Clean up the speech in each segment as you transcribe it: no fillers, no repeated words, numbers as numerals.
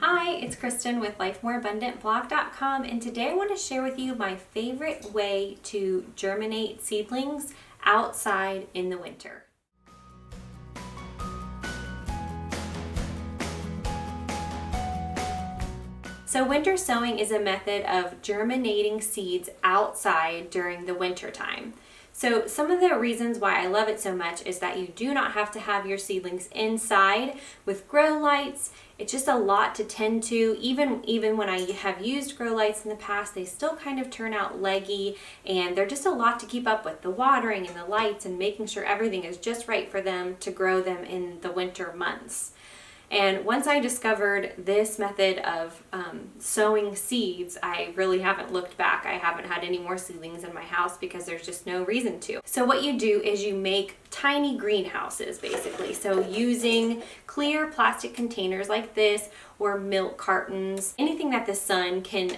Hi, it's Kristen with LifeMoreAbundantBlog.com, and today I want to share with you my favorite way to germinate seedlings outside in the winter. So winter sowing is a method of germinating seeds outside during the winter time. So some of the reasons why I love it so much is that you do not have to have your seedlings inside with grow lights. It's just a lot to tend to. Even when I have used grow lights in the past, they still kind of turn out leggy, and they're just a lot to keep up with, the watering and the lights and making sure everything is just right for them to grow them in the winter months. And once I discovered this method of sowing seeds, I really haven't looked back. I haven't had any more seedlings in my house because there's just no reason to. So what you do is you make tiny greenhouses, basically. So using clear plastic containers like this, or milk cartons, anything that the sun can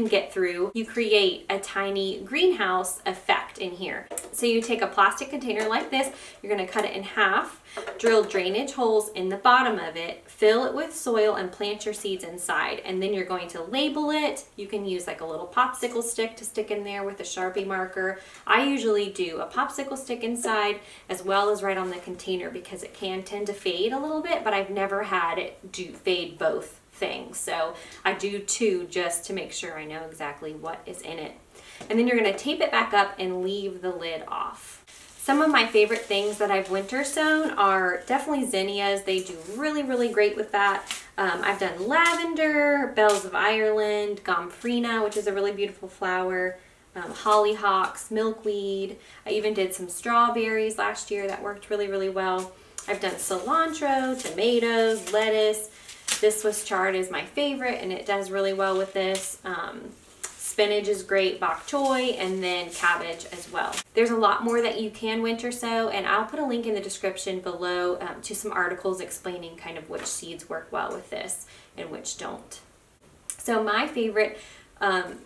get through, you create a tiny greenhouse effect in here. So you take a plastic container like this, you're going to cut it in half, drill drainage holes in the bottom of it, fill it with soil, and plant your seeds inside. And then you're going to label it. You can use like a little popsicle stick to stick in there with a Sharpie marker. I usually do a popsicle stick inside as well as right on the container because it can tend to fade a little bit, but I've never had it fade both things. So I do two just to make sure I know exactly what is in it. And then you're going to tape it back up and leave the lid off. Some of my favorite things that I've winter sown are definitely zinnias. They do really great with that. I've done lavender, bells of Ireland, gomphrena, which is a really beautiful flower, hollyhocks, milkweed. I even did some strawberries last year that worked really well. I've done cilantro, tomatoes, lettuce. This Swiss chard is my favorite, and it does really well with this. Spinach is great, bok choy, and then cabbage as well. There's a lot more that you can winter sow, and I'll put a link in the description below to some articles explaining kind of which seeds work well with this and which don't. So my favorite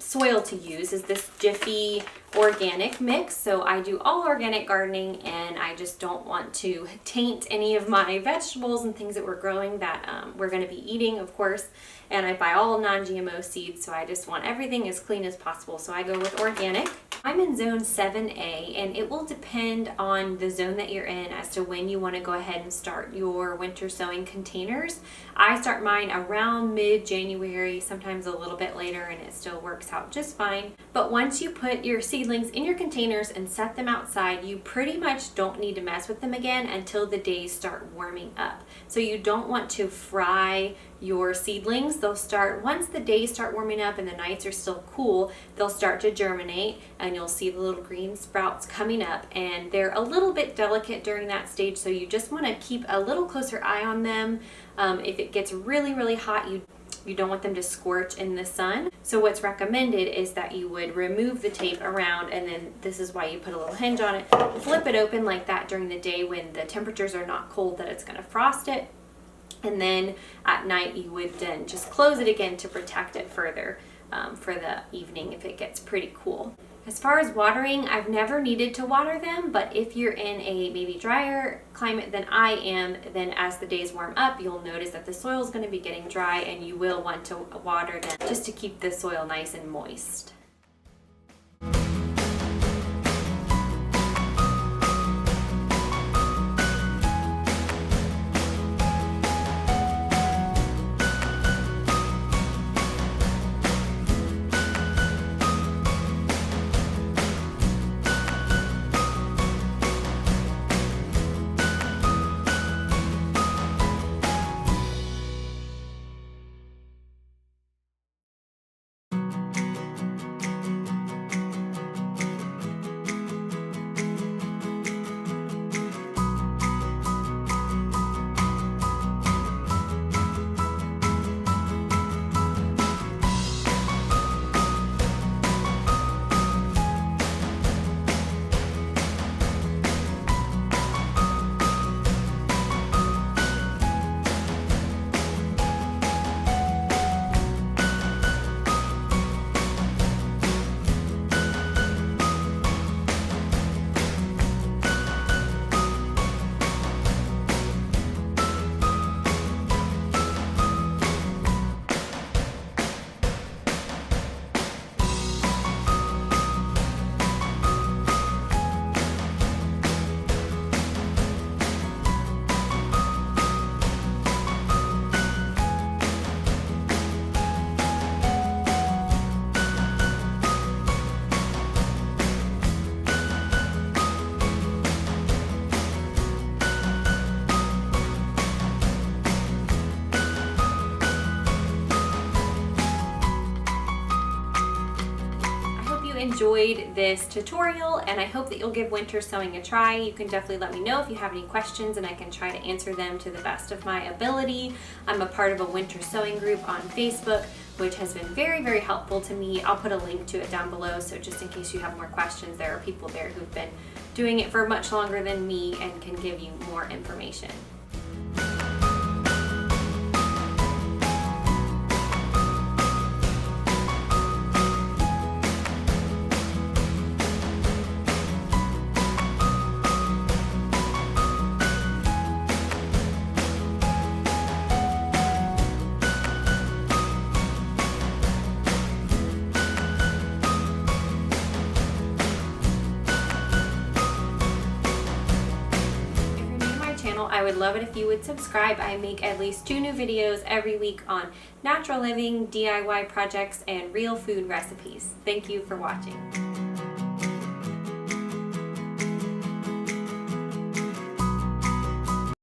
soil to use is this Jiffy organic mix. So I do all organic gardening, and I just don't want to taint any of my vegetables and things that we're growing that we're going to be eating, of course. And I buy all non-GMO seeds, so I just want everything as clean as possible. So I go with organic. I'm in zone 7A, and it will depend on the zone that you're in as to when you want to go ahead and start your winter sowing containers. I start mine around mid-January, sometimes a little bit later, and it still works out just fine. But once you put your seedlings in your containers and set them outside, you pretty much don't need to mess with them again until the days start warming up. So you don't want to fry your seedlings. They'll start, once the days start warming up and the nights are still cool, they'll start to germinate, and you'll see the little green sprouts coming up, and they're a little bit delicate during that stage, so you just want to keep a little closer eye on them. If it gets really hot, you don't want them to scorch in the sun. So what's recommended is that you would remove the tape around, and then this is why you put a little hinge on it, flip it open like that during the day when the temperatures are not cold that it's going to frost it. And then at night you would then just close it again to protect it further for the evening if it gets pretty cool. As far as watering, I've never needed to water them, but if you're in a maybe drier climate than I am, then as the days warm up, you'll notice that the soil is going to be getting dry, and you will want to water them just to keep the soil nice and moist. enjoyed this tutorial, and I hope that you'll give winter sowing a try. You can definitely let me know if you have any questions, and I can try to answer them to the best of my ability. I'm a part of a winter sowing group on Facebook, which has been very, very helpful to me. I'll put a link to it down below, so just in case you have more questions, there are people there who've been doing it for much longer than me and can give you more information. I would love it if you would subscribe. I make at least 2 new videos every week on natural living, DIY projects, and real food recipes. Thank you for watching.